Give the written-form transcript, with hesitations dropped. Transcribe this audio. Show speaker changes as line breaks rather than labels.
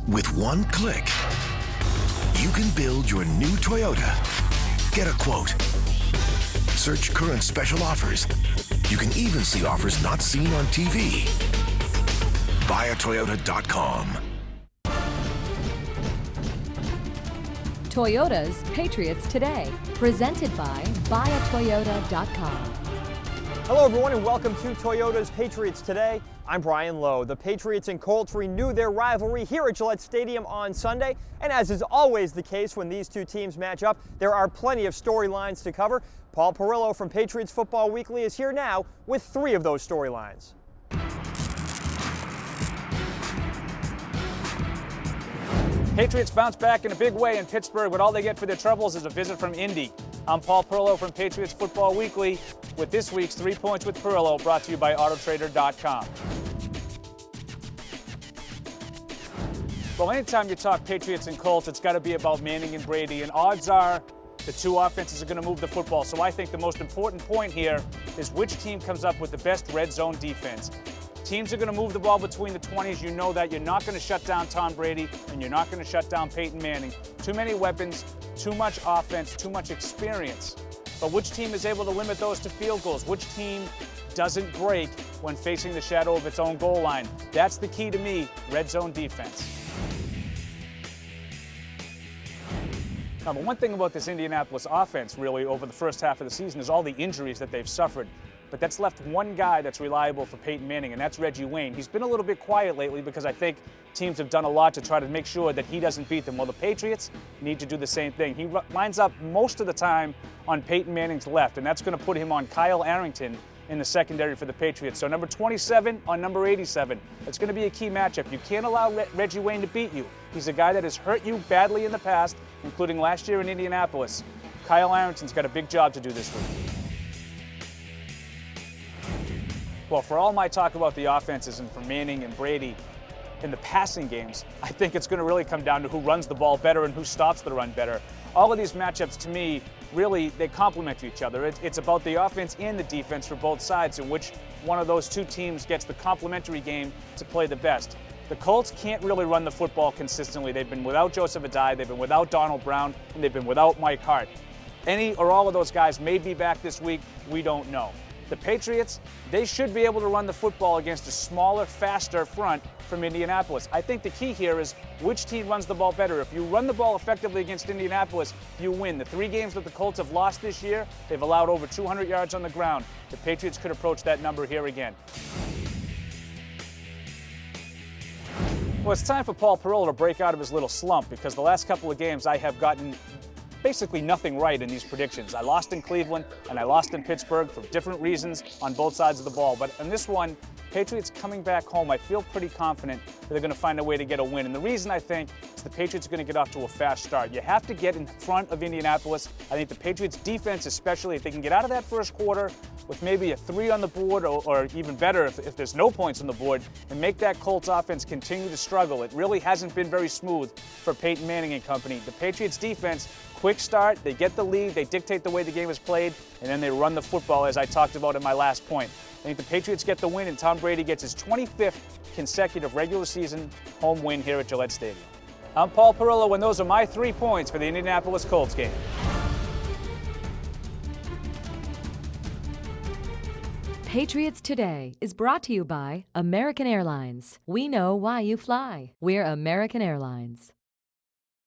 With one click, you can build your new Toyota. Get a quote. Search current special offers. You can even see offers not seen on TV. BuyAToyota.com.
Toyota's Patriots Today, presented by BuyAToyota.com.
Hello everyone and welcome to Toyota's Patriots Today. I'm Brian Lowe. The Patriots and Colts renew their rivalry here at Gillette Stadium on Sunday. And as is always the case when these two teams match up, there are plenty of storylines to cover. Paul Perillo from Patriots Football Weekly is here now with 3 of those storylines.
Patriots bounce back in a big way in Pittsburgh, but all they get for their troubles is a visit from Indy. I'm Paul Perillo from Patriots Football Weekly with this week's 3 Points with Perillo, brought to you by Autotrader.com. Well, anytime you talk Patriots and Colts, it's got to be about Manning and Brady, and odds are the two offenses are going to move the football. So I think the most important point here is which team comes up with the best red zone defense. Teams are going to move the ball between the 20s. You know that. You're not going to shut down Tom Brady, and you're not going to shut down Peyton Manning. Too many weapons, too much offense, too much experience. But which team is able to limit those to field goals? Which team doesn't break when facing the shadow of its own goal line? That's the key to me, red zone defense. Now, the one thing about this Indianapolis offense, really, over the first half of the season is all the injuries that they've suffered. But that's left one guy that's reliable for Peyton Manning, and that's Reggie Wayne. He's been a little bit quiet lately because I think teams have done a lot to try to make sure that he doesn't beat them. Well, the Patriots need to do the same thing. He lines up most of the time on Peyton Manning's left, and that's going to put him on Kyle Arrington in the secondary for the Patriots. So number 27 on number 87. It's going to be a key matchup. You can't allow Reggie Wayne to beat you. He's a guy that has hurt you badly in the past, including last year in Indianapolis. Kyle Arrington's got a big job to do this week. Well, for all my talk about the offenses and for Manning and Brady in the passing games, I think it's going to really come down to who runs the ball better and who stops the run better. All of these matchups, to me, really, they complement each other. It's about the offense and the defense for both sides and which one of those two teams gets the complementary game to play the best. The Colts can't really run the football consistently. They've been without Joseph Adai, they've been without Donald Brown, and they've been without Mike Hart. Any or all of those guys may be back this week. We don't know. The Patriots, they should be able to run the football against a smaller, faster front from Indianapolis. I think the key here is which team runs the ball better. If you run the ball effectively against Indianapolis, you win. The 3 games that the Colts have lost this year, they've allowed over 200 yards on the ground. The Patriots could approach that number here again. Well, it's time for Paul Perillo to break out of his little slump because the last couple of games I have gotten basically nothing right in these predictions. I lost in Cleveland and I lost in Pittsburgh for different reasons on both sides of the ball. But in this one, Patriots coming back home, I feel pretty confident that they're going to find a way to get a win. And the reason I think is the Patriots are going to get off to a fast start. You have to get in front of Indianapolis. I think the Patriots defense, especially if they can get out of that first quarter with maybe a 3 on the board or even better if there's no points on the board and make that Colts offense continue to struggle. It really hasn't been very smooth for Peyton Manning and company. The Patriots defense, quick start, they get the lead, they dictate the way the game is played, and then they run the football as I talked about in my last point. I think the Patriots get the win and Tom Brady gets his 25th consecutive regular season home win here at Gillette Stadium. I'm Paul Perillo, and those are my 3 points for the Indianapolis Colts game.
Patriots Today is brought to you by American Airlines. We know why you fly. We're American Airlines.